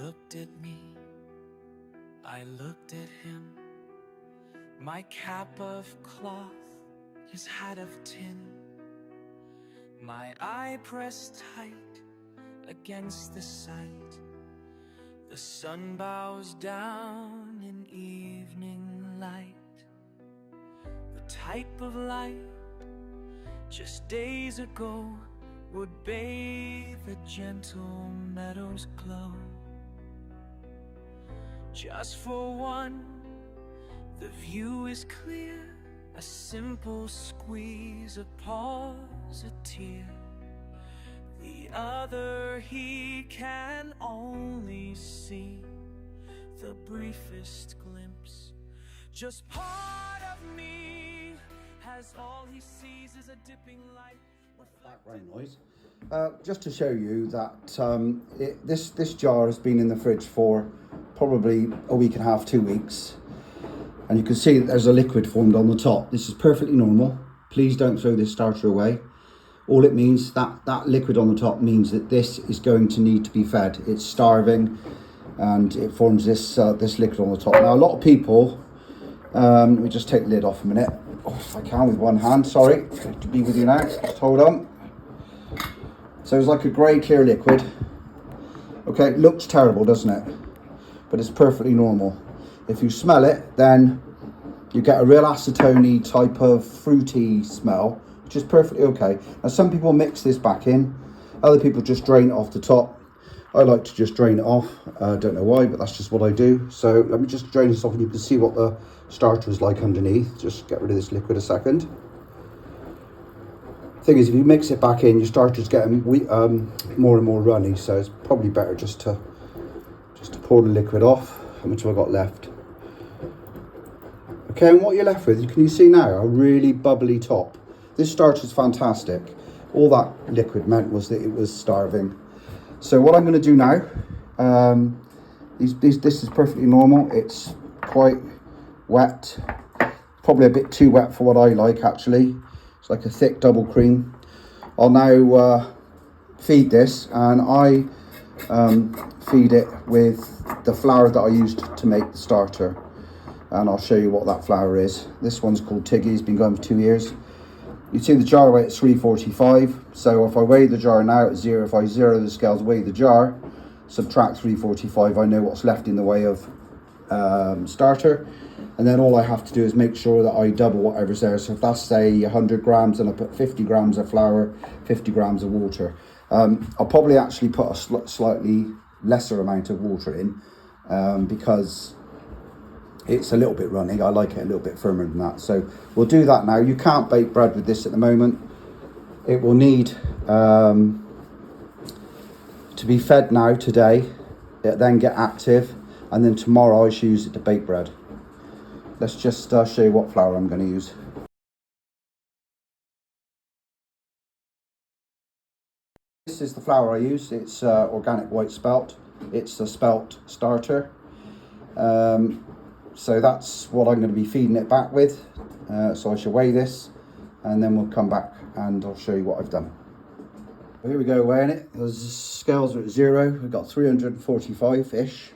looked at me, I looked at him. My cap of cloth, his hat of tin. My eye pressed tight against the sight. The sun bows down in evening light. The type of light just days ago would bathe the gentle meadow's glow. Just for one, the view is clear. A simple squeeze, a pause, a tear. The other he can only see the briefest glimpse. Just part of me has all he sees is a dipping light. Background noise. Just to show you that this jar has been in the fridge for probably a week and a half, 2 weeks, and you can see that there's a liquid formed on the top. This is perfectly normal. Please don't throw this starter away. All it means, that liquid on the top means that this is going to need to be fed. It's starving and it forms this liquid on the top. Now a lot of people, let me just take the lid off a minute. Oh, if I can with one hand, sorry to be with you now, just hold on. So it's like a grey clear liquid. Okay, it looks terrible, doesn't it? But it's perfectly normal. If you smell it, then you get a real acetone-y type of fruity smell, which is perfectly okay. Now some people mix this back in, other people just drain it off the top. I like to just drain it off. I don't know why, but that's just what I do. So let me just drain this off and you can see what the starter is like underneath. Just get rid of this liquid a second. Thing is, if you mix it back in, your starter's getting more and more runny, so it's probably better just to pour the liquid off. How much have I got left? Okay, and what you're left with, can you see now, a really bubbly top. This starter is fantastic. All that liquid meant was that it was starving. So what I'm going to do now, this is perfectly normal. It's quite wet, probably a bit too wet for what I like actually. It's like a thick double cream. I'll now feed this, and I feed it with the flour that I used to make the starter, and I'll show you what that flour is. This one's called Tiggy's, been going for 2 years. You see the jar weight at 345, so if I weigh the jar now at 0, if I zero the scales, weigh the jar, subtract 345, I know what's left in the way of starter, and then all I have to do is make sure that I double whatever's there. So if that's say 100 grams, and I put 50 grams of flour, 50 grams of water. I'll probably actually put a slightly lesser amount of water in because it's a little bit runny. I like it a little bit firmer than that. So we'll do that now. You can't bake bread with this at the moment. It will need to be fed now today. It then get active, and then tomorrow I should use it to bake bread. Let's just show you what flour I'm going to use. This is the flour I use. It's organic white spelt. It's a spelt starter. So that's what I'm going to be feeding it back with. So I shall weigh this, and then we'll come back and I'll show you what I've done. Here we go, weighing it. The scales are at 0. We've got 345-ish.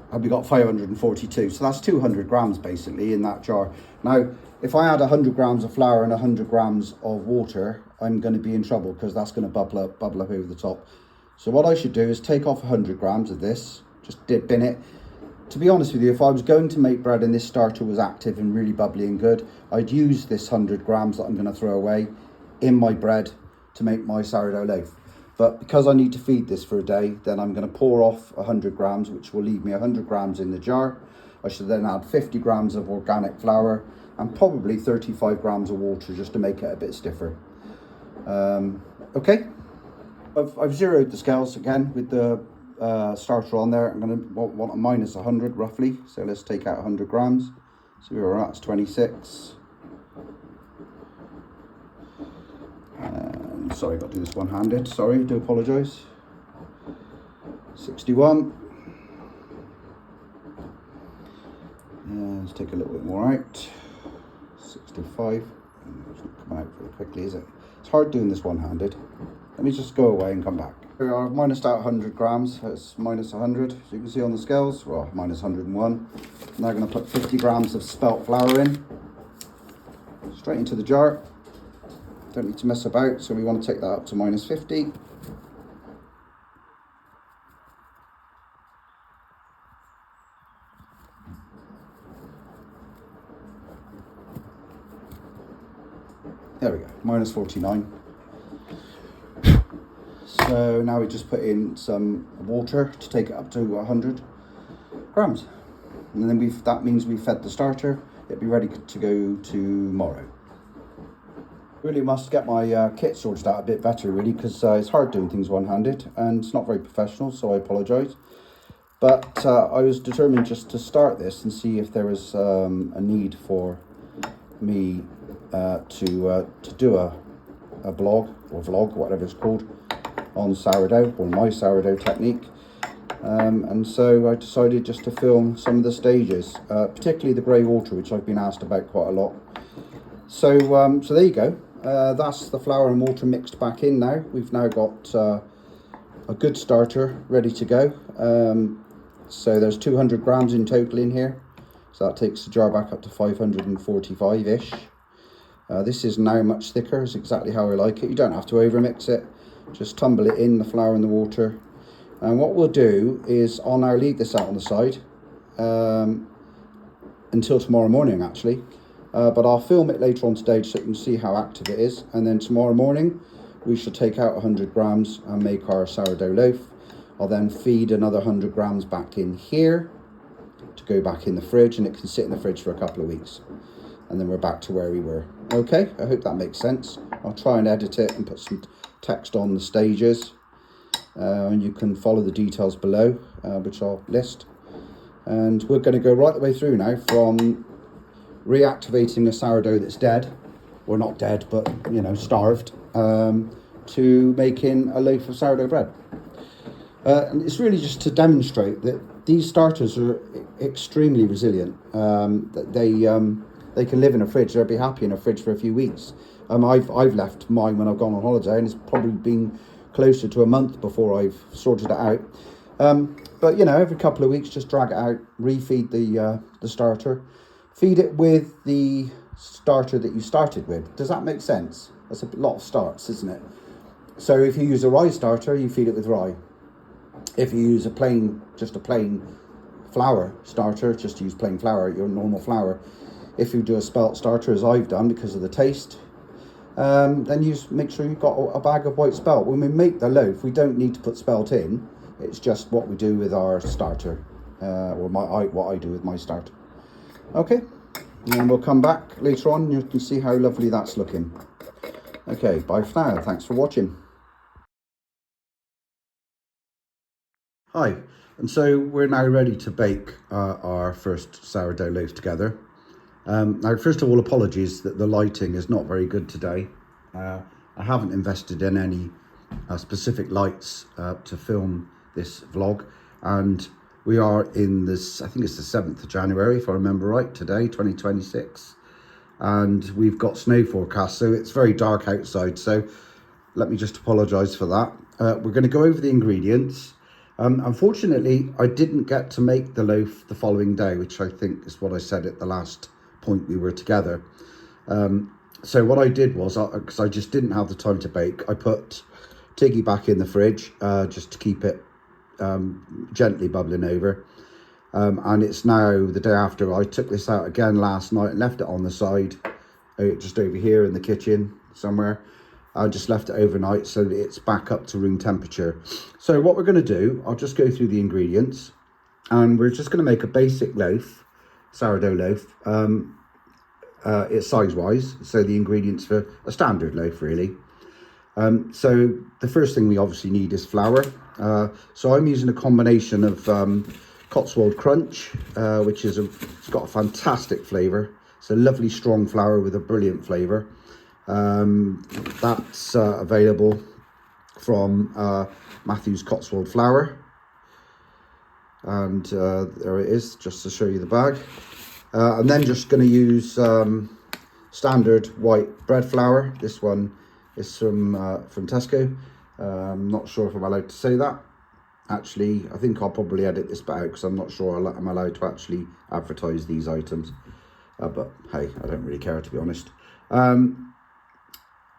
And we got 542. So that's 200 grams basically in that jar. Now, if I add 100 grams of flour and 100 grams of water, I'm going to be in trouble because that's going to bubble up over the top. So what I should do is take off 100 grams of this, just dip in it. To be honest with you, if I was going to make bread and this starter was active and really bubbly and good, I'd use this 100 grams that I'm going to throw away in my bread to make my sourdough loaf. But because I need to feed this for a day, then I'm going to pour off 100 grams, which will leave me 100 grams in the jar. I should then add 50 grams of organic flour and probably 35 grams of water just to make it a bit stiffer. Okay, I've zeroed the scales again with the starter on there. I'm going to want a minus 100 roughly, so let's take out 100 grams. So where we're at, it's 26. Sorry, got to do this one-handed. Sorry, do apologise. 61. Let's take a little bit more out. 65. It's not coming out very quickly, is it? It's hard doing this one-handed. Let me just go away and come back. I've minused out 100 grams, so it's minus 100, as you can see on the scales, well, minus 101. Now I'm going to put 50 grams of spelt flour in, straight into the jar. Don't need to mess about, so we want to take that up to minus 50. There we go, minus 49. So now we just put in some water to take it up to 100 grams. And then that means we've fed the starter. It'll be ready to go tomorrow. Really must get my kit sorted out a bit better, really, because it's hard doing things one-handed and it's not very professional, so I apologise. But I was determined just to start this and see if there was a need for me to do a blog or vlog, whatever it's called, on sourdough, or my sourdough technique. And so I decided just to film some of the stages, particularly the grey water, which I've been asked about quite a lot. So so there you go. That's the flour and water mixed back in now. We've now got a good starter ready to go. So there's 200 grams in total in here. So that takes the jar back up to 545-ish. This is now much thicker, it's exactly how I like it. You don't have to over mix it, just tumble it in, the flour and the water. And what we'll do is I'll now leave this out on the side until tomorrow morning, actually. But I'll film it later on today so you can see how active it is. And then tomorrow morning we should take out 100 grams and make our sourdough loaf. I'll then feed another 100 grams back in here to go back in the fridge, and it can sit in the fridge for a couple of weeks. And then we're back to where we were. Okay, I hope that makes sense. I'll try and edit it and put some text on the stages. And you can follow the details below, which I'll list. And we're going to go right the way through now, from reactivating a sourdough that's dead, or not dead, but, you know, starved, to making a loaf of sourdough bread. And it's really just to demonstrate that these starters are extremely resilient. They can live in a fridge. They'll be happy in a fridge for a few weeks. I've left mine when I've gone on holiday, and it's probably been closer to a month before I've sorted it out. But you know, every couple of weeks, just drag it out, refeed the starter, feed it with the starter that you started with. Does that make sense? That's a lot of starts, isn't it? So if you use a rye starter, you feed it with rye. If you use just a plain flour starter, just use plain flour, your normal flour. If you do a spelt starter, as I've done because of the taste, then you make sure you've got a bag of white spelt. When we make the loaf, we don't need to put spelt in. It's just what we do with our starter, or what I do with my starter. Okay, and then we'll come back later on and you can see how lovely that's looking. Okay, bye for now. Thanks for watching. Hi, and so we're now ready to bake our first sourdough loaf together. Now, first of all, apologies that the lighting is not very good today. I haven't invested in any specific lights to film this vlog, and we are in this, I think it's the 7th of January, if I remember right, today, 2026, and we've got snow forecast, so it's very dark outside, so let me just apologise for that. We're going to go over the ingredients. Unfortunately, I didn't get to make the loaf the following day, which I think is what I said at the last point we were together. So what I did was, because I just didn't have the time to bake, I put Tiggy back in the fridge just to keep it gently bubbling over. And it's now the day after. I took this out again last night and left it on the side, just over here in the kitchen somewhere. I just left it overnight so that it's back up to room temperature. So what we're going to do, I'll just go through the ingredients, and we're just going to make a basic loaf, sourdough loaf. It's size-wise, so the ingredients for a standard loaf, really. So the first thing we obviously need is flour. So I'm using a combination of Cotswold Crunch, which is it's got a fantastic flavour. It's a lovely strong flour with a brilliant flavour. That's available from Matthew's Cotswold Flour, and there it is, just to show you the bag. I'm then just going to use standard white bread flour. This one is from Tesco, Not sure if I'm allowed to say that. Actually, I think I'll probably edit this bit out because I'm not sure I'm allowed to actually advertise these items. But hey, I don't really care, to be honest.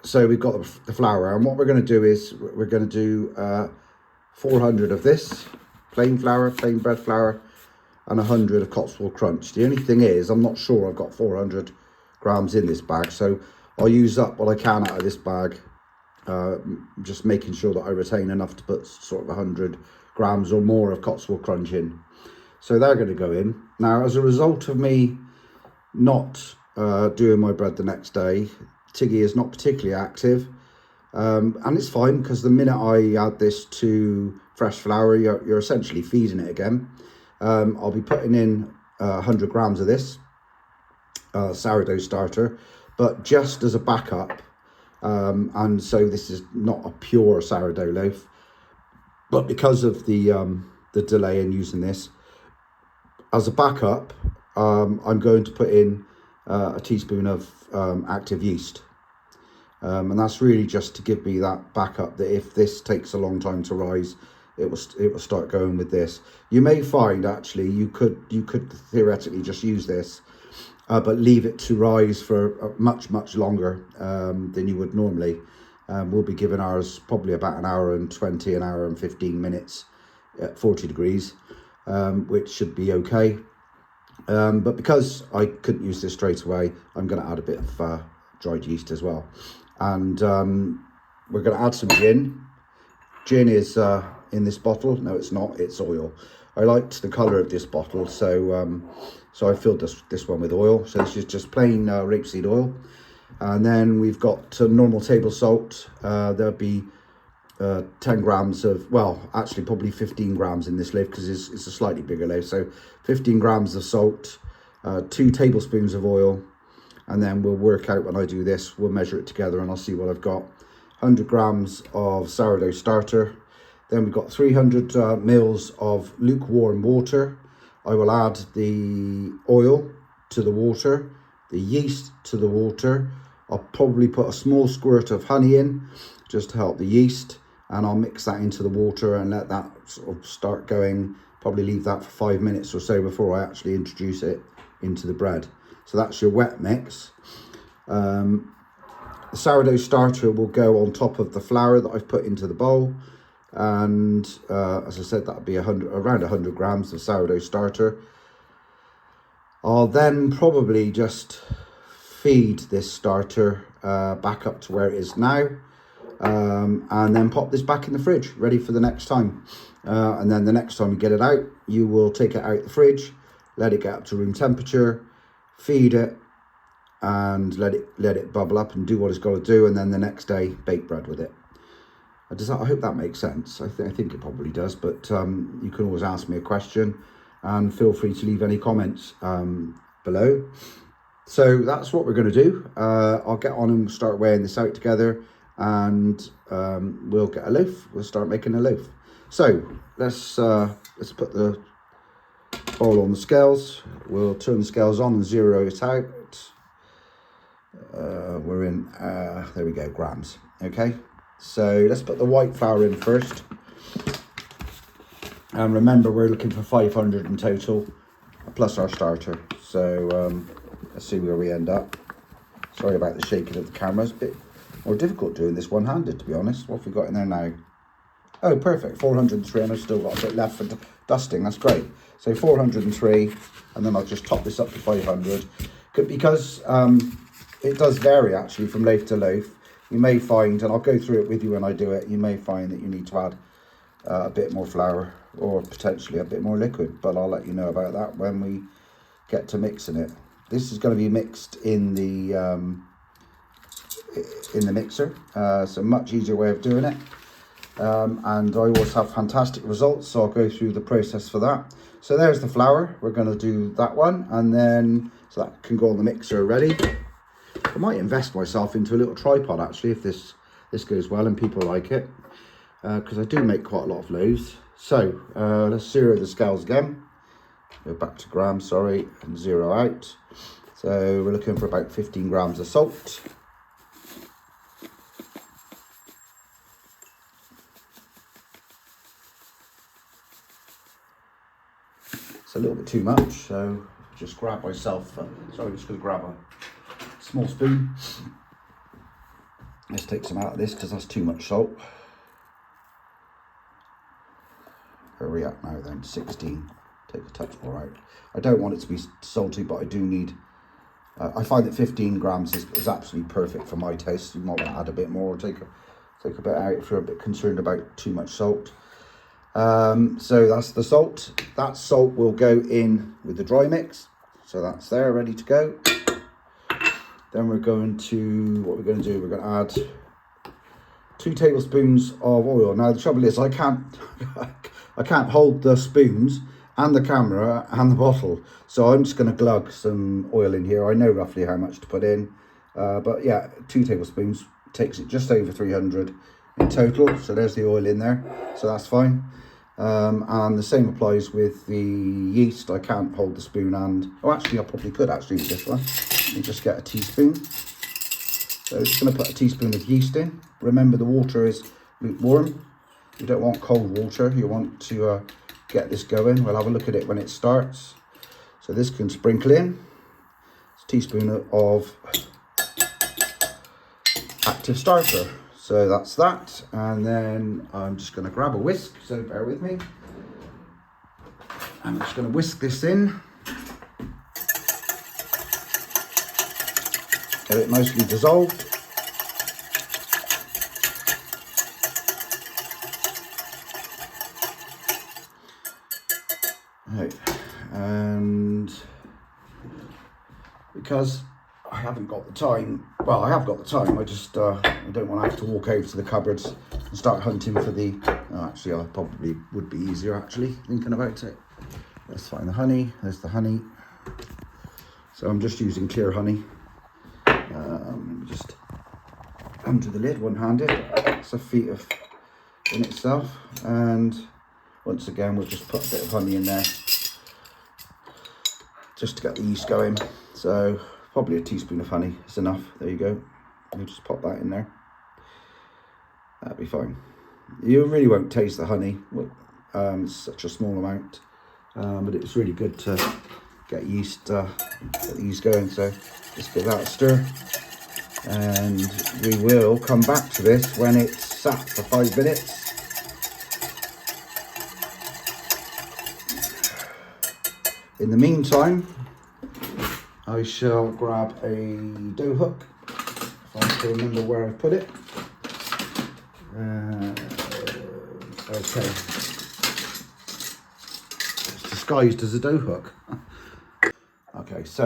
So we've got the flour, and what we're going to do is we're going to do 400 of this plain flour, plain bread flour, and 100 of Cotswold Crunch. The only thing is, I'm not sure I've got 400 grams in this bag, so I'll use up what I can out of this bag, just making sure that I retain enough to put sort of 100 grams or more of Cotswold Crunch in. So they're going to go in. Now, as a result of me not doing my bread the next day, Tiggy is not particularly active, and it's fine because the minute I add this to fresh flour, you're essentially feeding it again. I'll be putting in 100 grams of this sourdough starter, but just as a backup, and so this is not a pure sourdough loaf, but because of the delay in using this as a backup, I'm going to put in a teaspoon of active yeast, and that's really just to give me that backup that if this takes a long time to rise, it will start going with this. You may find actually you could theoretically just use this, but leave it to rise for much longer than you would normally. We'll be giving ours probably about an hour and 20, an hour and 15 minutes at 40 degrees, which should be okay. But because I couldn't use this straight away, I'm going to add a bit of dried yeast as well. And we're going to add some gin. Gin is in this bottle. No, it's not. It's oil. I liked the colour of this bottle, so so I filled this one with oil. So this is just plain rapeseed oil. And then we've got normal table salt. There'll be 10 grams of, well, actually probably 15 grams in this loaf because it's a slightly bigger loaf. So 15 grams of salt, 2 tablespoons of oil, and then we'll work out when I do this, we'll measure it together and I'll see what I've got. 100 grams of sourdough starter. Then we've got 300 mils of lukewarm water. I will add the oil to the water, the yeast to the water. I'll probably put a small squirt of honey in just to help the yeast, and I'll mix that into the water and let that sort of start going. Probably leave that for 5 minutes or so before I actually introduce it into the bread. So that's your wet mix. The sourdough starter will go on top of the flour that I've put into the bowl, and as I said, that'll be around 100 grams of sourdough starter. I'll then probably just feed this starter back up to where it is now, and then pop this back in the fridge ready for the next time. And then the next time you get it out, you will take it out the fridge, let it get up to room temperature, feed it, and let it bubble up and do what it's got to do, and then the next day bake bread with it. I hope that makes sense. I think it probably does, but you can always ask me a question and feel free to leave any comments below. So that's what we're going to do. I'll get on and start weighing this out together, and we'll get a loaf. We'll start making a loaf. So let's put the bowl on the scales. We'll turn the scales on and zero it out. We're in, there we go, grams. Okay, so let's put the white flour in first. And remember, we're looking for 500 in total, plus our starter. So let's see where we end up. Sorry about the shaking of the camera. It's a bit more difficult doing this one-handed, to be honest. What have we got in there now? Oh, perfect, 403, and I've still got a bit left for dusting. That's great. So 403, and then I'll just top this up to 500. Because it does vary, actually, from loaf to loaf. You may find, and I'll go through it with you when I do it, you may find that you need to add a bit more flour or potentially a bit more liquid, but I'll let you know about that when we get to mixing it. This is going to be mixed in the mixer, so much easier way of doing it. And I always have fantastic results, so I'll go through the process for that. So there's the flour. We're going to do that one, and then so that can go on the mixer ready. I might invest myself into a little tripod actually if this goes well and people like it, because I do make quite a lot of loaves. So let's zero the scales again. Go back to grams, sorry, and zero out. So we're looking for about 15 grams of salt. a little bit too much, so just grab myself, sorry, I'm just going to grab a small spoon. Let's take some out of this because that's too much salt. Where are we at now then? 16. Take a touch more out. I don't want it to be salty, but I do need, I find that 15 grams is absolutely perfect for my taste. You might want to add a bit more, take a bit out if you're a bit concerned about too much salt. So that's the salt. That salt will go in with the dry mix. So that's there, ready to go. Then we're going to, what we're going to do, we're going to add 2 tablespoons of oil. Now the trouble is I can't hold the spoons and the camera and the bottle, so I'm just going to glug some oil in here. I know roughly how much to put in, but yeah, 2 tablespoons takes it just over 300 in total. So there's the oil in there, so that's fine. And the same applies with the yeast. I can't hold the spoon and, oh actually I probably could actually with this one. Let me just get a teaspoon. So just going to put a teaspoon of yeast in. Remember the water is lukewarm. You don't want cold water. You want to get this going. We'll have a look at it when it starts. So this can sprinkle in. It's a teaspoon of active starter. So that's that. And then I'm just going to grab a whisk. So bear with me. I'm just going to whisk this in. Get it nicely dissolved. Right. And because I haven't got the time, well, I have got the time, I just I don't want to have to walk over to the cupboards and start hunting for the, oh, actually I probably would be easier actually thinking about it. Let's find the honey. There's the honey. So I'm just using clear honey. Just under the lid, one-handed. It's a feat of in itself. And once again, we'll just put a bit of honey in there just to get the yeast going. So probably a teaspoon of honey is enough. There you go. You just pop that in there. That'll be fine. You really won't taste the honey. It's such a small amount, but it's really good to get the yeast going. So just give that a stir, and we will come back to this when it's sat for 5 minutes. In the meantime, I shall grab a dough hook, if I can remember where I put it. Okay, it's disguised as a dough hook. Okay, so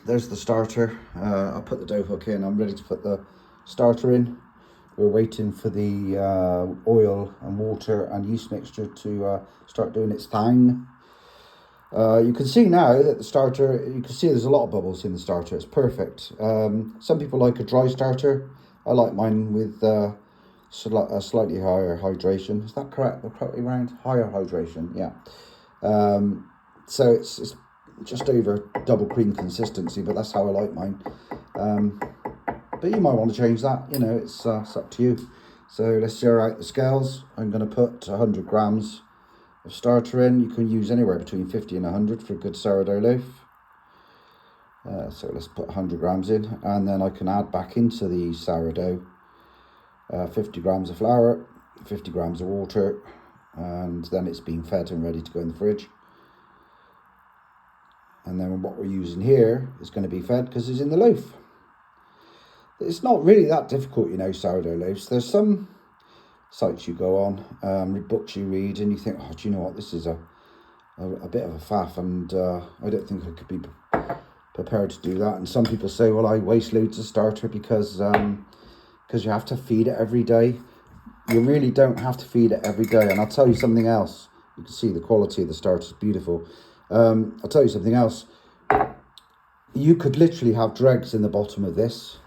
there's the starter. I'll put the dough hook in. I'm ready to put the starter in. We're waiting for the oil and water and yeast mixture to start doing its thing. You can see now that the starter, you can see there's a lot of bubbles in the starter. It's perfect. Some people like a dry starter. I like mine with a slightly higher hydration. Is that correct? The correctly round? Higher hydration, yeah. So it's just over double cream consistency, but that's how I like mine. But you might want to change that, you know, it's up to you. So let's zero out the scales. I'm going to put 100 grams of starter in. You can use anywhere between 50 and 100 for a good sourdough loaf. So let's put 100 grams in, and then I can add back into the sourdough 50 grams of flour, 50 grams of water, and then it's been fed and ready to go in the fridge. And then what we're using here is going to be fed because it's in the loaf. It's not really that difficult, you know, sourdough loaves. There's some sites you go on, books you read, and you think, oh, do you know what, this is a bit of a faff, and I don't think I could be prepared to do that. And some people say, well, I waste loads of starter because you have to feed it every day. You really don't have to feed it every day. And I'll tell you something else. You can see the quality of the starter is beautiful. I'll tell you something else. You could literally have dregs in the bottom of this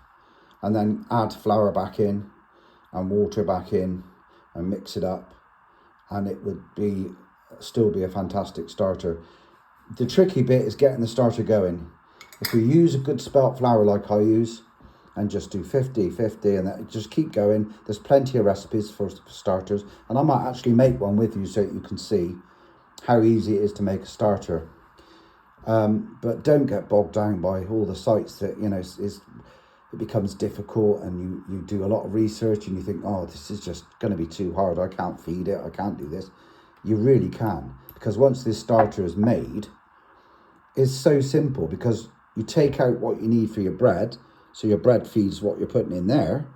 and then add flour back in and water back in and mix it up, and it would still be a fantastic starter. The tricky bit is getting the starter going. If you use a good spelt flour like I use and just do 50-50 and that, just keep going, there's plenty of recipes for starters, and I might actually make one with you so that you can see. how easy it is to make a starter. But don't get bogged down by all the sites that, you know, it becomes difficult, and you do a lot of research and you think, oh, this is just going to be too hard. I can't feed it. I can't do this. You really can, because once this starter is made, it's so simple, because you take out what you need for your bread. So your bread feeds what you're putting in there,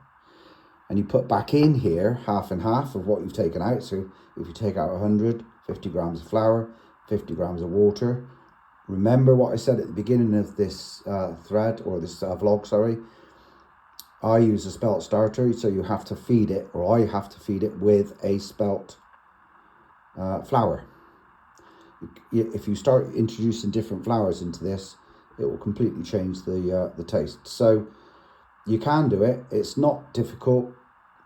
and you put back in here half and half of what you've taken out. So if you take out 150 grams of flour, 50 grams of water. Remember what I said at the beginning of this thread, or this vlog, sorry. I use a spelt starter, so you have to feed it, or I have to feed it with a spelt flour. If you start introducing different flours into this, it will completely change the taste. So you can do it. It's not difficult.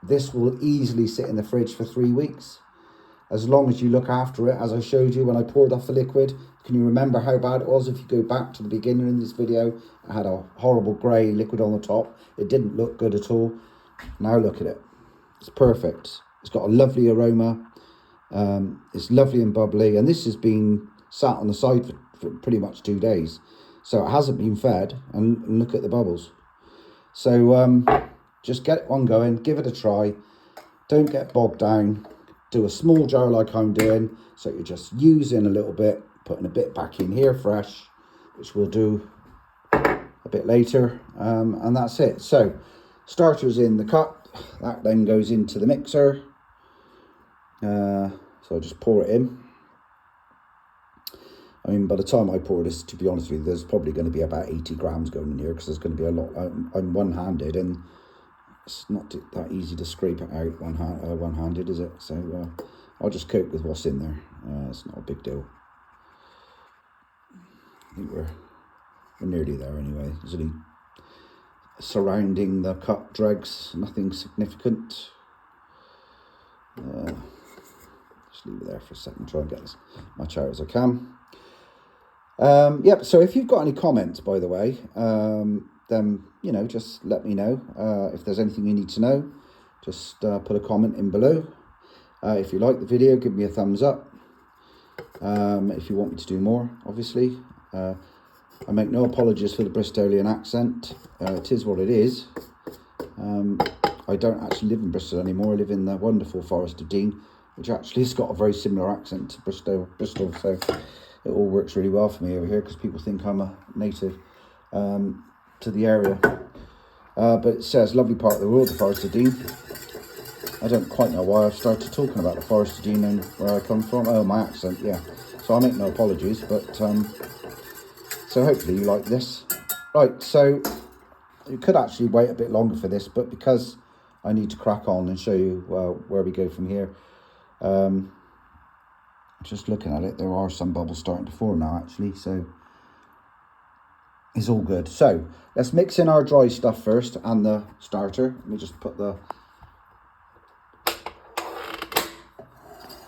This will easily sit in the fridge for 3 weeks, as long as you look after it. As I showed you when I poured off the liquid, can you remember how bad it was? If you go back to the beginning in this video, I had a horrible grey liquid on the top. It didn't look good at all. Now look at it. It's perfect. It's got a lovely aroma. It's lovely and bubbly, and this has been sat on the side for pretty much 2 days, so it hasn't been fed. And look at the bubbles. So just get one going, give it a try. Don't get bogged down. Do a small jar like I'm doing, so you're just using a little bit, putting a bit back in here fresh, which we'll do a bit later, and that's it. So starters in the cup, that then goes into the mixer. So I'll just pour it in. I mean, by the time I pour this, to be honest with you, there's probably going to be about 80 grams going in here, because there's going to be a lot. I'm one-handed, and it's not that easy to scrape it out one-handed, is it? So I'll just cope with what's in there. It's not a big deal. I think we're nearly there anyway. There's only surrounding the cup dregs, nothing significant. Just leave it there for a second, try and get as much out as I can. Yep, so if you've got any comments, by the way, then, you know, just let me know. If there's anything you need to know, just put a comment in below. If you like the video, give me a thumbs up. If you want me to do more, obviously. I make no apologies for the Bristolian accent. It is what it is. I don't actually live in Bristol anymore. I live in the wonderful Forest of Dean, which actually has got a very similar accent to Bristol. So it all works really well for me over here, because people think I'm a native to the area. But it says lovely part of the world, the Forest of Dean. I don't quite know why I've started talking about the Forest of Dean and where I come from. Oh, my accent, yeah. So I make no apologies, but so hopefully you like this. Right, so you could actually wait a bit longer for this, but because I need to crack on and show you where we go from here. Just looking at it, there are some bubbles starting to form now, actually, so it's all good. So let's mix in our dry stuff first and the starter. Let me just put the...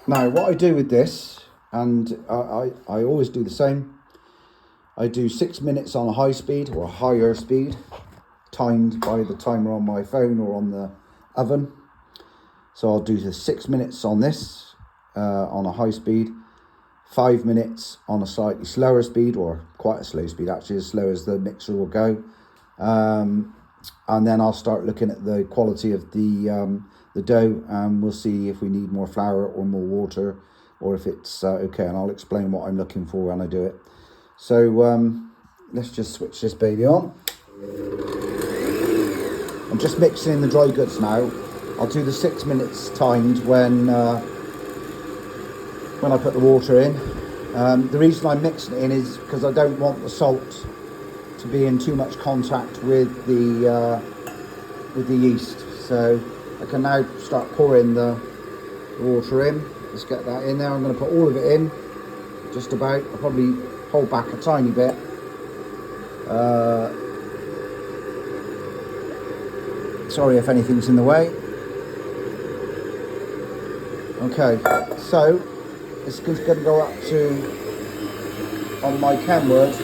Now, what I do with this, and I always do the same, I do 6 minutes on a high speed or a higher speed, timed by the timer on my phone or on the oven. So I'll do the 6 minutes on this, on a high speed, 5 minutes on a slightly slower speed, or quite a slow speed actually, as slow as the mixer will go. And then I'll start looking at the quality of the dough, and we'll see if we need more flour or more water, or if it's okay, and I'll explain what I'm looking for when I do it. So let's just switch this baby on. I'm just mixing in the dry goods now. I'll do the 6 minutes timed when I put the water in. The reason I'm mixing it in is because I don't want the salt to be in too much contact with the yeast. So I can now start pouring the water in. Let's get that in there. I'm going to put all of it in, just about. I'll probably hold back a tiny bit. Sorry if anything's in the way. Okay, so it's going to go up to, on my Kenwood,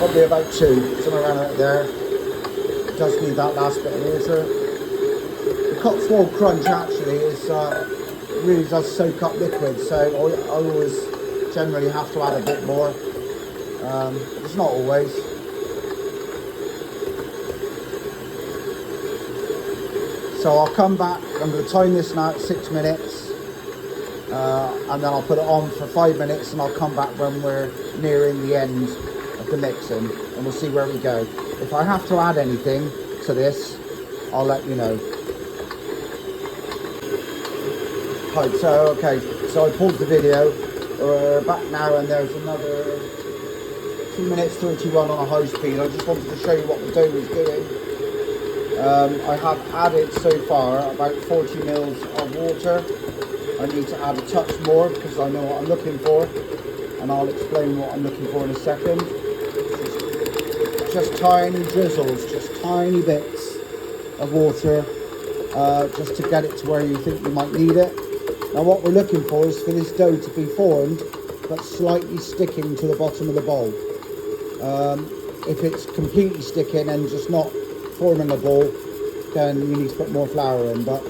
probably about 2, somewhere around out there. It does need that last bit of water. The Cotswold Crunch actually is really does soak up liquid, so I always generally have to add a bit more. It's not always. So I'll come back, I'm going to time this now at 6 minutes, and then I'll put it on for 5 minutes, and I'll come back when we're nearing the end of the mixing, and we'll see where we go. If I have to add anything to this, I'll let you know. Right, so I paused the video, we're back now, and there's another 2 minutes 31 on a high speed. I just wanted to show you what the dough is doing. I have added so far about 40 mils of water. I need to add a touch more because I know what I'm looking for, and I'll explain what I'm looking for in a second. Just tiny drizzles, just tiny bits of water, just to get it to where you think you might need it. Now what we're looking for is for this dough to be formed but slightly sticking to the bottom of the bowl. If it's completely sticking and just not forming a ball, then you need to put more flour in. But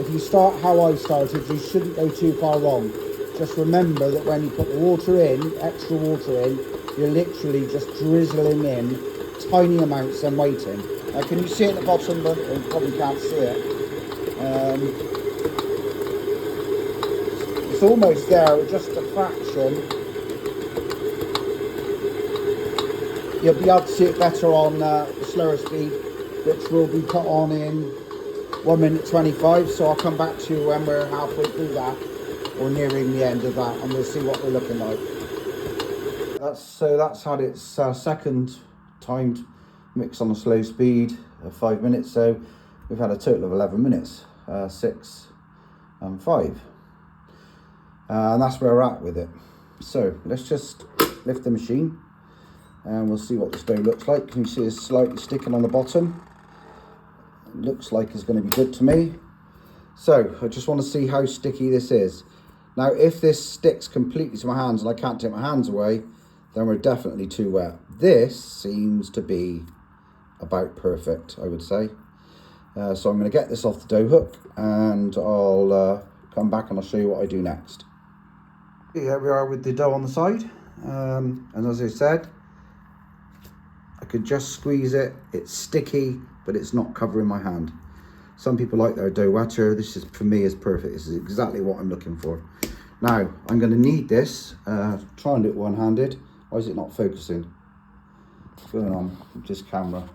if you start how I started, you shouldn't go too far wrong. Just remember that when you put the water in, extra water in, you're literally just drizzling in tiny amounts and waiting. Now can you see it at the bottom? But you probably can't see it. It's almost there, just a fraction. You'll be able to see it better on slower speed, which will be put on in 1 minute 25. So I'll come back to you when we're halfway through that, or nearing the end of that, and we'll see what we're looking like. That's had its second timed mix on a slow speed of 5 minutes. So we've had a total of 11 minutes, 6 and 5. And that's where we're at with it. So let's just lift the machine and we'll see what this dough looks like. Can you see it's slightly sticking on the bottom? It looks like it's going to be good to me. So I just want to see how sticky this is. Now if this sticks completely to my hands and I can't take my hands away, then we're definitely too wet. This seems to be about perfect, I would say. So I'm going to get this off the dough hook, and I'll come back and I'll show you what I do next. Here we are with the dough on the side, and as I said, I could just squeeze it. It's sticky, but it's not covering my hand. Some people like their dough wetter. This is, for me, is perfect. This is exactly what I'm looking for. Now I'm going to knead this. Try and do it one-handed. Why is it not focusing? What's going on with this camera?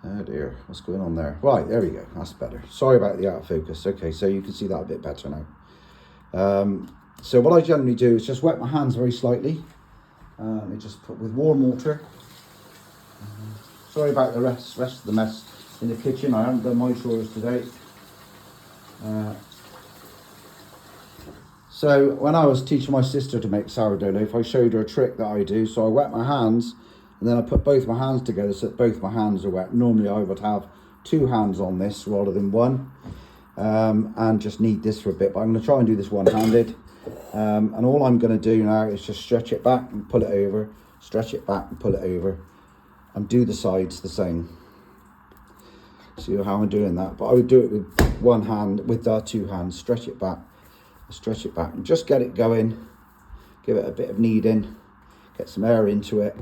Oh dear, what's going on there? Right, there we go. That's better. Sorry about the out of focus. Okay, so you can see that a bit better now. So what I generally do is just wet my hands very slightly. I just put with warm water. Sorry about the rest of the mess in the kitchen. I haven't done my chores today. So when I was teaching my sister to make sourdough loaf, I showed her a trick that I do. So I wet my hands, and then I put both my hands together so that both my hands are wet. Normally I would have 2 hands on this rather than 1, and just knead this for a bit. But I'm going to try and do this one-handed. And all I'm going to do now is just stretch it back and pull it over, stretch it back and pull it over, and do the sides the same. See how I'm doing that? But I would do it with one hand, with 2 hands. Stretch it back, and just get it going. Give it a bit of kneading, get some air into it.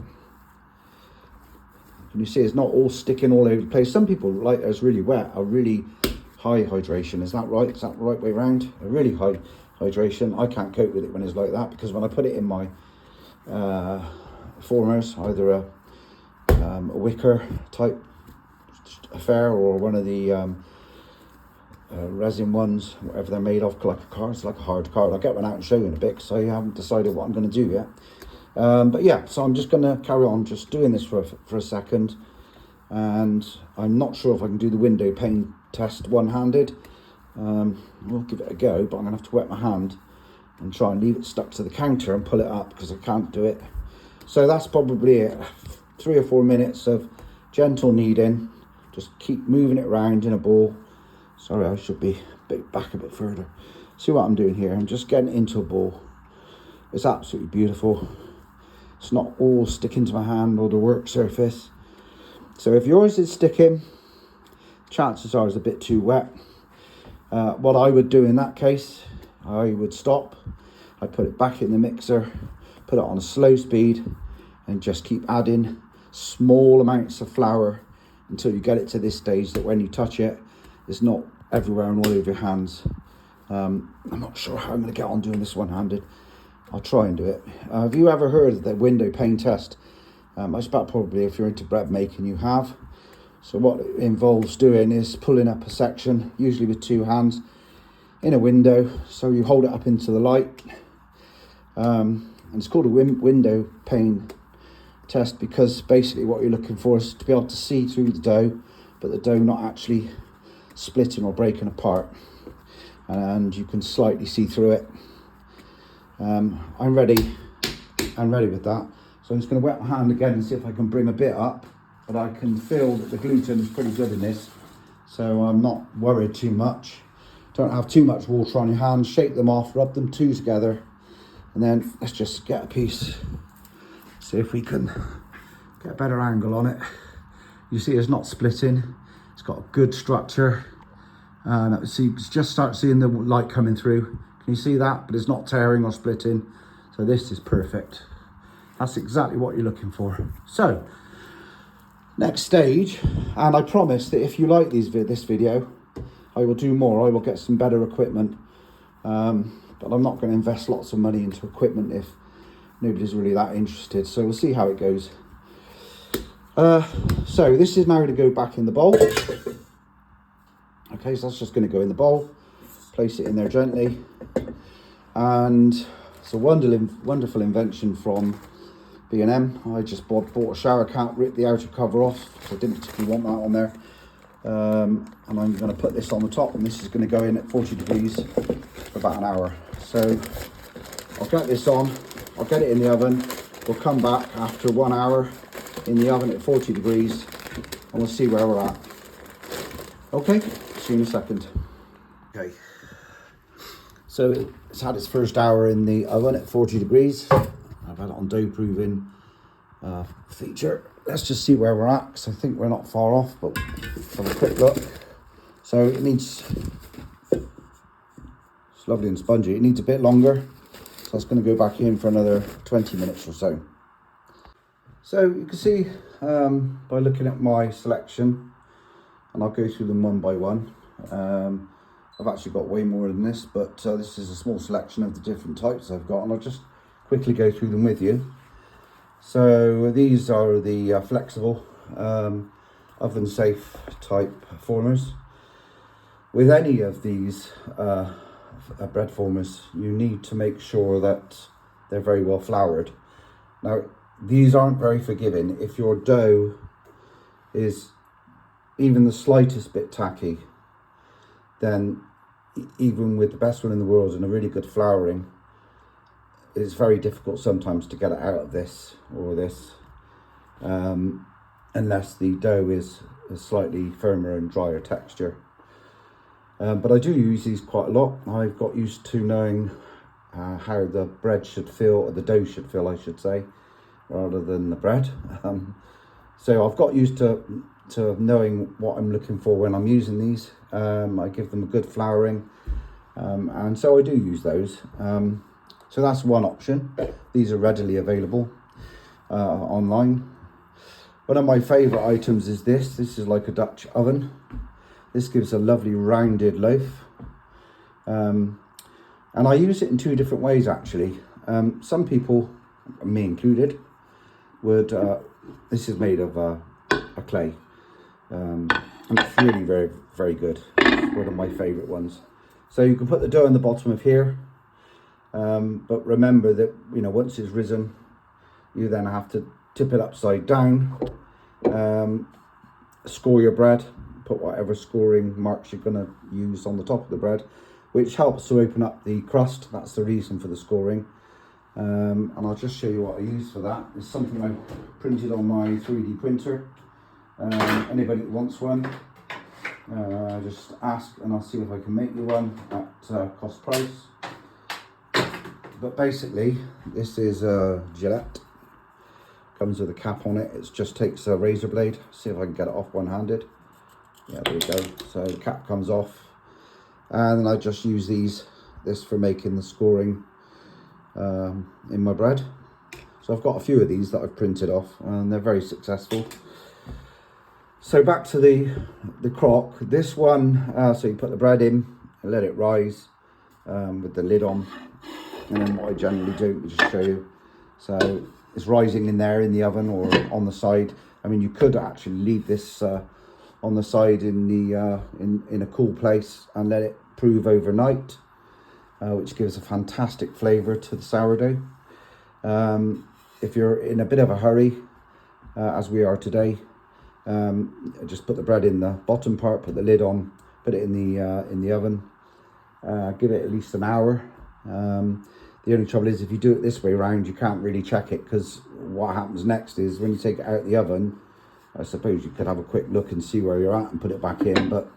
And you see it's not all sticking all over the place. Some people like theirs really wet, a really high hydration. Is that right? Is that the right way around? A really high hydration. I can't cope with it when it's like that, because when I put it in my formers, either a wicker type affair or one of the resin ones, whatever they're made of, like a card. It's like a hard card. I'll get one out and show you in a bit, because I haven't decided what I'm going to do yet. But yeah, so I'm just going to carry on just doing this for a second, and I'm not sure if I can do the window pane test one-handed. We'll give it a go, but I'm going to have to wet my hand and try and leave it stuck to the counter and pull it up, because I can't do it. So that's probably it. 3 or 4 minutes of gentle kneading. Just keep moving it around in a ball. Sorry, I should be back a bit further. See what I'm doing here? I'm just getting into a ball. It's absolutely beautiful. it's not all sticking to my hand or the work surface. So if yours is sticking, chances are it's a bit too wet. What I would do in that case, I would stop, I'd put it back in the mixer, put it on a slow speed, and just keep adding small amounts of flour until you get it to this stage that when you touch it, it's not everywhere and all over your hands. I'm not sure how I'm going to get on doing this one-handed. I'll try and do it. Have you ever heard of the window pane test? I expect probably if you're into bread making you have. So what it involves doing is pulling up a section, usually with two hands, in a window. So you hold it up into the light. And it's called a window pane test because basically what you're looking for is to be able to see through the dough, but the dough not actually splitting or breaking apart. And you can slightly see through it. I'm ready with that. So I'm just going to wet my hand again and see if I can bring a bit up. But I can feel that the gluten is pretty good in this, so I'm not worried too much. Don't have too much water on your hands. Shake them off, rub them two together, and then let's just get a piece. See if we can get a better angle on it. You see it's not splitting. It's got a good structure. And see, just start seeing the light coming through. Can you see that? But it's not tearing or splitting. So this is perfect. That's exactly what you're looking for. So, next stage, and I promise that if you like this video, I will do more. I will get some better equipment. But I'm not going to invest lots of money into equipment if nobody's really that interested. So we'll see how it goes. So this is now going to go back in the bowl. Okay, so that's just going to go in the bowl. Place it in there gently. And it's a wonderful invention from B&M. I just bought a shower cap, ripped the outer cover off. I didn't particularly want that on there. And I'm going to put this on the top, and this is going to go in at 40 degrees for about an hour. So I'll get this on, I'll get it in the oven. We'll come back after 1 hour in the oven at 40 degrees, and we'll see where we're at. Okay, see you in a second. Okay, so it's had its first hour in the oven at 40 degrees. I've had it on dough proving feature. Let's just see where we're at, because I think we're not far off, but let's have a quick look. So it needs, it's lovely and spongy. It needs a bit longer, so it's going to go back in for another 20 minutes or so. So you can see by looking at my selection, and I'll go through them one by one. I've actually got way more than this, but this is a small selection of the different types I've got, and I'll just quickly go through them with you. So these are the flexible oven safe type formers. With any of these bread formers, you need to make sure that they're very well floured. Now these aren't very forgiving. If your dough is even the slightest bit tacky, then even with the best one in the world and a really good flouring, it's very difficult sometimes to get it out of this or this, unless the dough is a slightly firmer and drier texture. But I do use these quite a lot. I've got used to knowing how the bread should feel, or the dough should feel, I should say, rather than the bread. So I've got used to knowing what I'm looking for when I'm using these. I give them a good flouring, and so I do use those. So that's one option. These are readily available online. One of my favourite items is this. This is like a Dutch oven. This gives a lovely rounded loaf. And I use it in two different ways actually. Some people, me included, would, this is made of a clay. And it's really very, very good. It's one of my favourite ones. So you can put the dough in the bottom of here. But remember that, you know, once it's risen, you then have to tip it upside down, score your bread, put whatever scoring marks you're going to use on the top of the bread, which helps to open up the crust. That's the reason for the scoring. And I'll just show you what I use for that. It's something I printed on my 3D printer. Anybody that wants one, just ask and I'll see if I can make you one at cost price. But basically, this is Gillette. comes with a cap on it. It just takes a razor blade. See if I can get it off one-handed. Yeah, there we go. So the cap comes off, and then I just use this for making the scoring in my bread. So I've got a few of these that I've printed off, and they're very successful. So back to the crock. This one, so you put the bread in and let it rise with the lid on. And then what I generally do, let me just show you. So it's rising in there in the oven or on the side. I mean, you could actually leave this on the side in the in a cool place and let it prove overnight, which gives a fantastic flavour to the sourdough. If you're in a bit of a hurry, as we are today, just put the bread in the bottom part, put the lid on, put it in the oven, give it at least an hour. The only trouble is if you do it this way around, you can't really check it, because what happens next is when you take it out of the oven, I suppose you could have a quick look and see where you're at and put it back in, but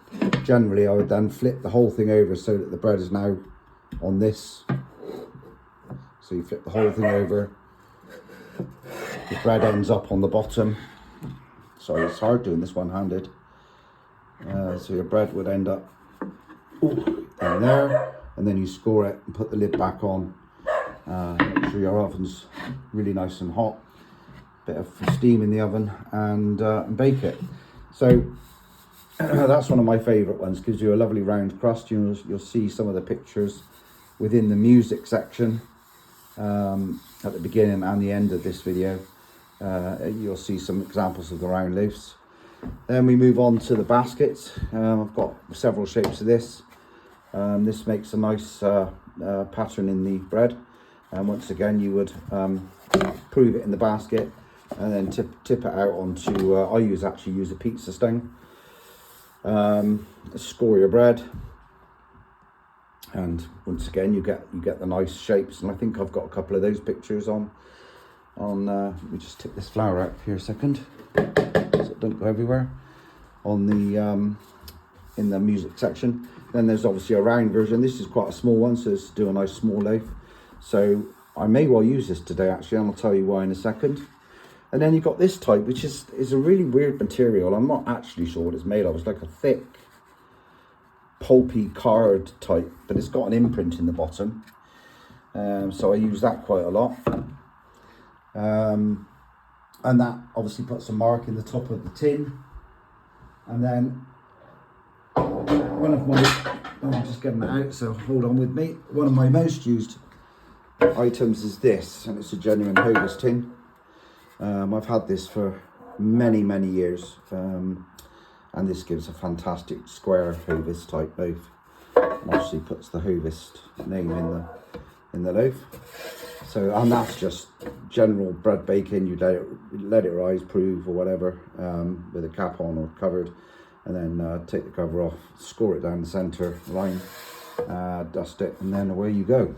generally I would then flip the whole thing over so that the bread is now on this. So you flip the whole thing over, the bread ends up on the bottom. Sorry, it's hard doing this one-handed. So your bread would end up in there, and then you score it and put the lid back on. Make sure your oven's really nice and hot. Bit of steam in the oven, and bake it. So that's one of my favourite ones. Gives you a lovely round crust. You'll see some of the pictures within the music section at the beginning and the end of this video. You'll see some examples of the round loaves. Then we move on to the baskets. I've got several shapes of this. This makes a nice pattern in the bread, and once again you would prove it in the basket and then tip it out onto I actually use a pizza stone. Score your bread, and once again you get the nice shapes, and I think I've got a couple of those pictures on let me just tip this flour out here a second so it don't go everywhere, on the in the music section. Then there's obviously a round version. This is quite a small one, so let's do a nice small loaf. So I may well use this today actually, and I'll tell you why in a second. And then you've got this type, which is a really weird material. I'm not actually sure what it's made of. It's like a thick pulpy card type, but it's got an imprint in the bottom, so I use that quite a lot. And that obviously puts a mark in the top of the tin. And then one of my, I'm just getting it out, so hold on with me. One of my most used items is this, and it's a genuine Hovis tin. I've had this for many years, and this gives a fantastic square Hovis type loaf, and obviously puts the Hovis name in the loaf. So, and that's just general bread baking. You let it rise, prove or whatever, with a cap on or covered, and then take the cover off, score it down the centre line, dust it, and then away you go.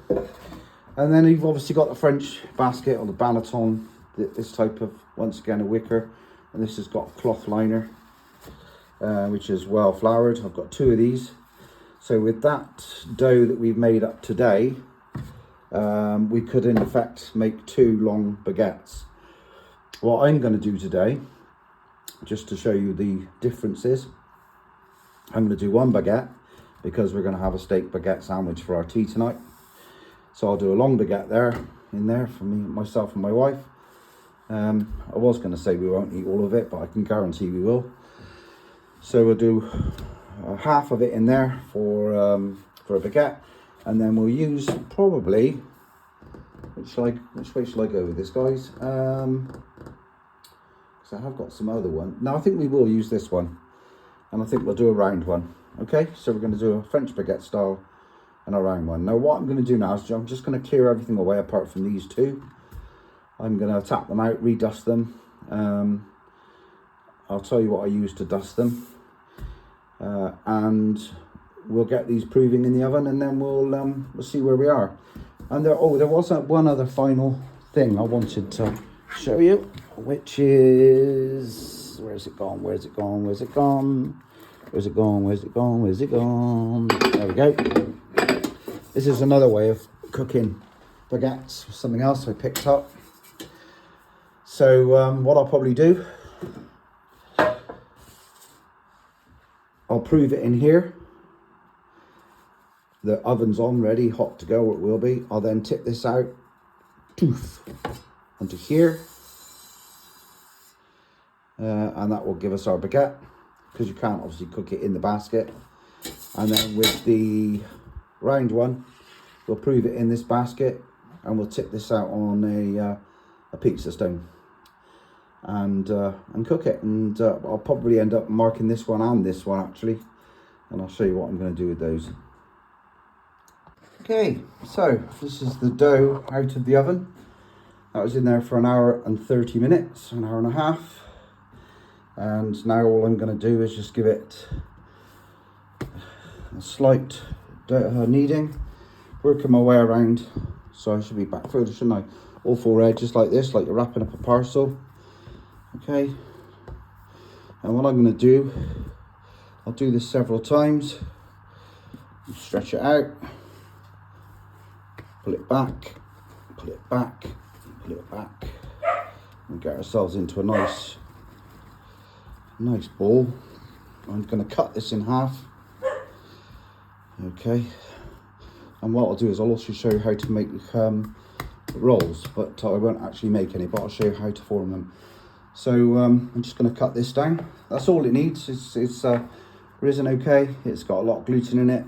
And then you've obviously got the French basket or the banneton, this type of, once again, a wicker, and this has got a cloth liner, which is well floured. I've got two of these. So with that dough that we've made up today, we could in effect make two long baguettes. What I'm going to do today, just to show you the differences, I'm going to do one baguette because we're going to have a steak baguette sandwich for our tea tonight. So I'll do a long baguette in there for me, myself and my wife. I was going to say we won't eat all of it, but I can guarantee we will. So we'll do half of it in there for a baguette, and then we'll use probably, which way shall I go with this, guys? Because I have got some other one. No, I think we will use this one, and I think we'll do a round one. Okay, so we're going to do a French baguette style and a round one. Now what I'm going to do now is I'm just going to clear everything away apart from these two. I'm going to tap them out, redust them. I'll tell you what I use to dust them, and we'll get these proving in the oven, and then we'll see where we are. And there was one other final thing I wanted to show you, which is, where's it gone? There we go. This is another way of cooking baguettes, something else I picked up. So what I'll probably do, I'll prove it in here. The oven's on, ready, hot to go, or it will be. I'll then tip this out, poof, onto here. And that will give us our baguette, because you can't obviously cook it in the basket. And then with the round one, we'll prove it in this basket, and we'll tip this out on a pizza stone and cook it. And I'll probably end up marking this one and this one actually, and I'll show you what I'm going to do with those. Okay, so this is the dough out of the oven. That was in there for 1 hour and 30 minutes, 1 hour and a half. And now all I'm going to do is just give it a slight kneading, working my way around. So I should be back further, shouldn't I? All 4 edges like this, like you're wrapping up a parcel. Okay. And what I'm going to do, I'll do this several times. Stretch it out. Pull it back, pull it back, pull it back, and get ourselves into a nice ball. I'm going to cut this in half. Okay, and what I'll do is I'll also show you how to make rolls, but I won't actually make any, but I'll show you how to form them. So I'm just going to cut this down. That's all it needs. It's risen okay. It's got a lot of gluten in it.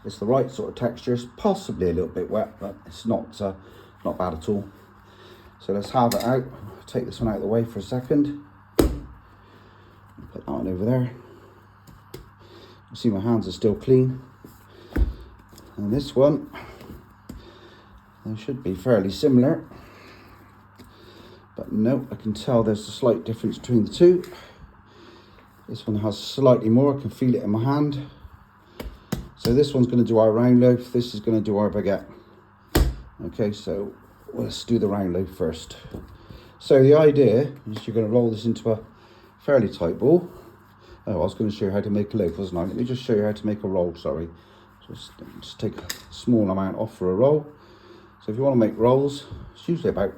It's the right sort of texture. It's possibly a little bit wet, but it's not bad at all. So let's halve it out. Take this one out of the way for a second. Put that one over there. You see my hands are still clean. And this one, they should be fairly similar. But no, I can tell there's a slight difference between the two. This one has slightly more. I can feel it in my hand. So this one's going to do our round loaf, this is going to do our baguette. Okay, so let's do the round loaf first. So the idea is you're going to roll this into a fairly tight ball. Oh, I was going to show you how to make a loaf, wasn't I? Let me just show you how to make a roll, sorry. Just take a small amount off for a roll. So if you want to make rolls, it's usually about,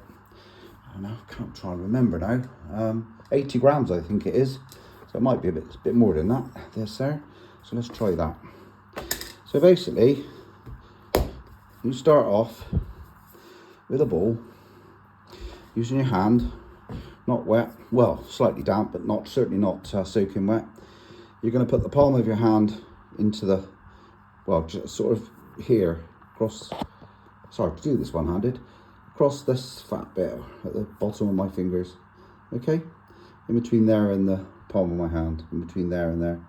I don't know, I can't try and remember now, 80 grams I think it is. So it might be a bit more than that, yes sir. So let's try that. So basically, you start off with a ball, using your hand, not wet, well, slightly damp, but certainly not soaking wet. You're going to put the palm of your hand into the, well, just sort of here, across, sorry to do this one-handed, across this fat bit at the bottom of my fingers, okay? In between there and the palm of my hand, in between there and there.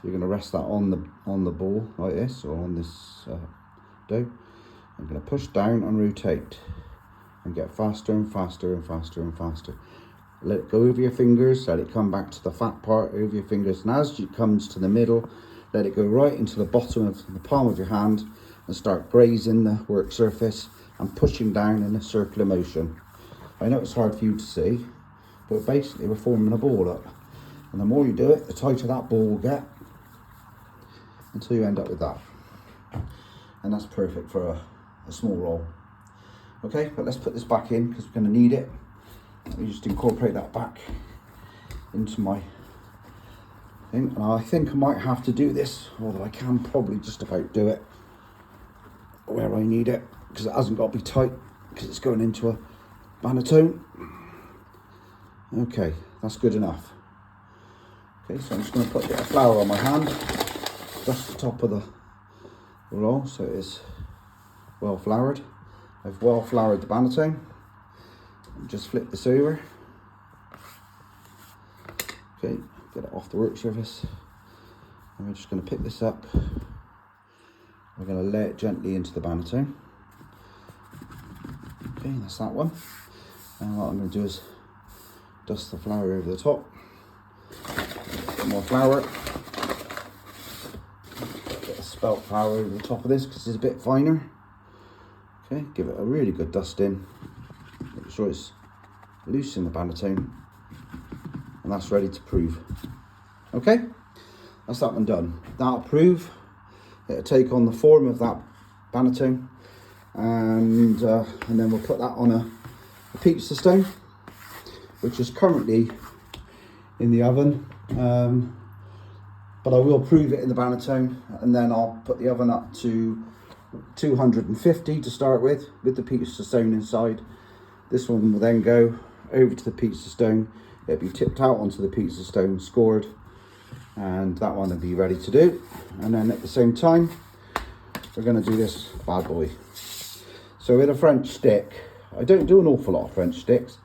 You're going to rest that on the ball like this, or on this dough. I'm going to push down and rotate and get faster and faster and faster and faster. Let it go over your fingers, let it come back to the fat part over your fingers, and as it comes to the middle, let it go right into the bottom of the palm of your hand and start grazing the work surface and pushing down in a circular motion. I know it's hard for you to see, but basically we're forming a ball up, and the more you do it, the tighter that ball will get, until you end up with that. And that's perfect for a small roll. Okay, but let's put this back in because we're going to need it. Let me just incorporate that back into my thing. And I think I might have to do this, although I can probably just about do it where I need it, because it hasn't got to be tight, because it's going into a banatone. Okay, that's good enough. Okay, so I'm just going to put a bit of flour on my hand. Dust the top of the roll so it is well floured. I've well floured the banatone. Just flip this over. Okay, get it off the work surface. And we're just going to pick this up. We're going to lay it gently into the banatone. Okay, that's that one. And what I'm going to do is dust the flour over the top. A bit more flour. Spelt flour over the top of this because it's a bit finer. Okay, give it a really good dust in. Make sure it's loose in the banatone, and that's ready to prove. Okay, that's that one done. That'll prove. It'll take on the form of that banatone, and then we'll put that on a pizza stone. which is currently in the oven. But I will prove it in the Banatone, and then I'll put the oven up to 250 to start with the pizza stone inside. This one will then go over to the pizza stone. It'll be tipped out onto the pizza stone, scored, and that one will be ready to do. And then at the same time, we're going to do this bad boy. So with a French stick, I don't do an awful lot of French sticks.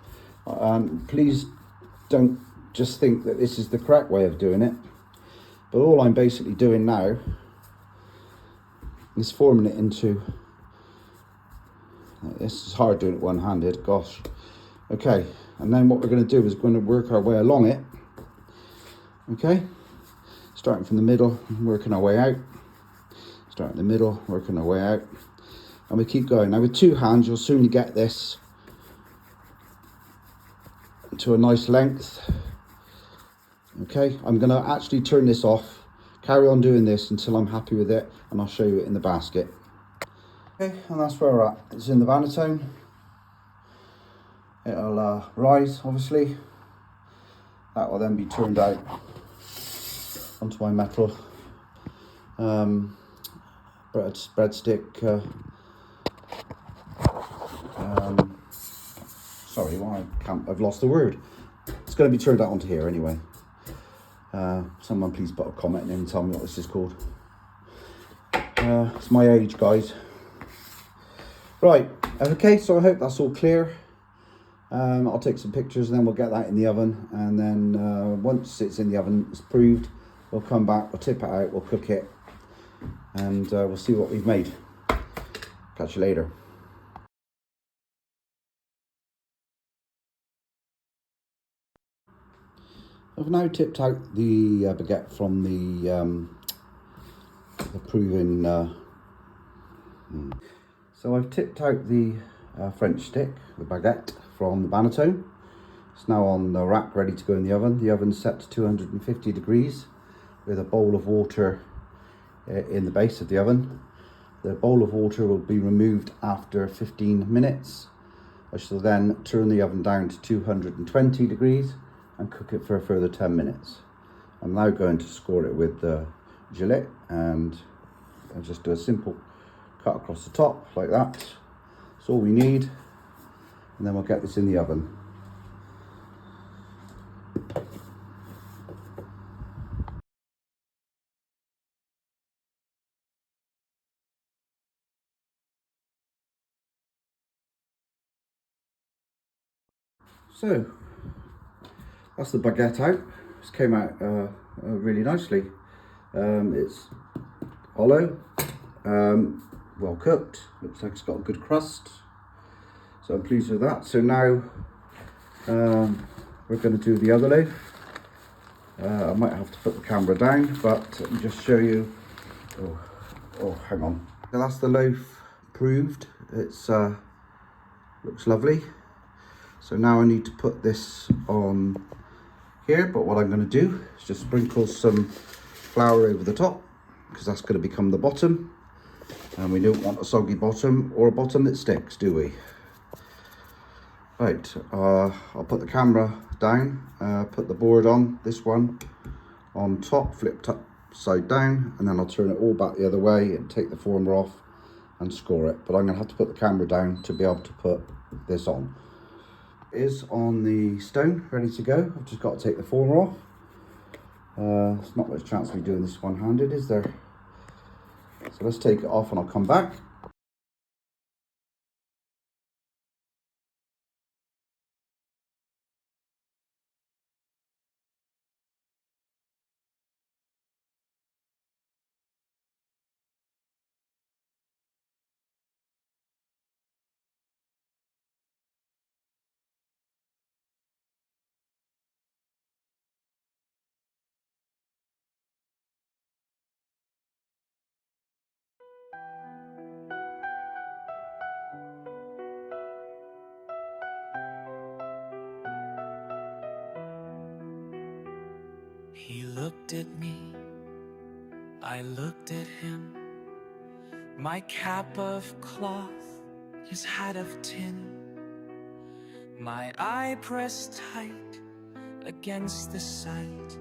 Please don't just think that this is the correct way of doing it. But all I'm basically doing now is forming it into, this is hard doing it one-handed, gosh. Okay, and then what we're going to do is we're going to work our way along it. Okay, starting from the middle, working our way out. Starting in the middle, working our way out. And we keep going. Now with two hands, you'll soon get this to a nice length. Okay, I'm going to actually turn this off, carry on doing this until I'm happy with it, and I'll show you it in the basket. Okay, and that's where we're at. It's in the Banatone. It'll rise, obviously. That will then be turned out onto my metal breadstick. Sorry, well, I've lost the word. It's going to be turned out onto here anyway. Someone please put a comment in and tell me what this is called. It's my age, guys. Right, okay, so I hope that's all clear. I'll take some pictures and then we'll get that in the oven, and then once it's in the oven, it's proved, we'll come back, we'll tip it out, we'll cook it, and we'll see what we've made. Catch you later. I've now tipped out the baguette from the proven. So I've tipped out the French stick, the baguette from the Banatone. It's now on the rack, ready to go in the oven. The oven's set to 250 degrees with a bowl of water in the base of the oven. The bowl of water will be removed after 15 minutes. I shall then turn the oven down to 220 degrees and cook it for a further 10 minutes. I'm now going to score it with the gillet, and I'll just do a simple cut across the top like that. That's all we need, and then we'll get this in the oven. So that's the baguette out. This came out really nicely. It's hollow, well cooked, looks like it's got a good crust, so I'm pleased with that. So now we're going to do the other loaf. I might have to put the camera down, but let me just show you. Oh, hang on. So that's the loaf proved. It's looks lovely. So now I need to put this on here, but what I'm going to do is just sprinkle some flour over the top, because that's going to become the bottom, and we don't want a soggy bottom or a bottom that sticks, do we? Right, I'll put the camera down, put the board on, this one on top, flipped upside down, and then I'll turn it all back the other way and take the former off and score it. But I'm going to have to put the camera down to be able to put this on. It is on the stone, ready to go. I've just got to take the former off. There's not much chance of me doing this one-handed, is there? So let's take it off and I'll come back. He looked at me, I looked at him. My cap of cloth, his hat of tin. my eye pressed tight against the sight.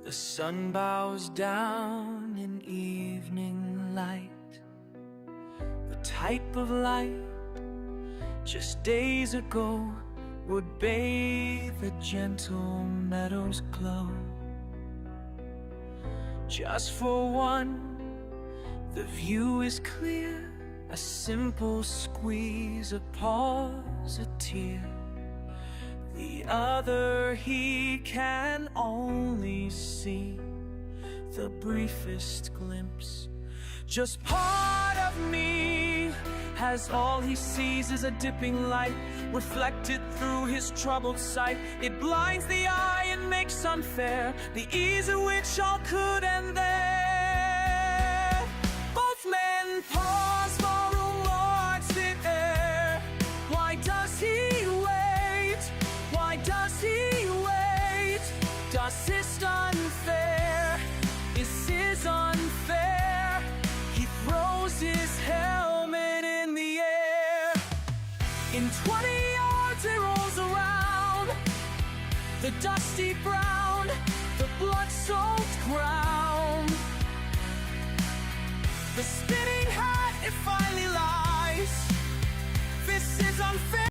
The sun bows down in evening light. The type of light just days ago would bathe the gentle meadows glow. Just for one, the view is clear. A simple squeeze, a pause, a tear. The other he can only see the briefest glimpse. Just part of me has all he sees is a dipping light reflected through his troubled sight. It blinds the eye and makes unfair the ease at which all could end there. Both men pause for a word's the air. Why does he wait? Why does he wait? Does this unfair? Is his unfair? He throws his helmet in the air. In 20 yards it rolls around, the dusty brown, the blood-soaked ground. The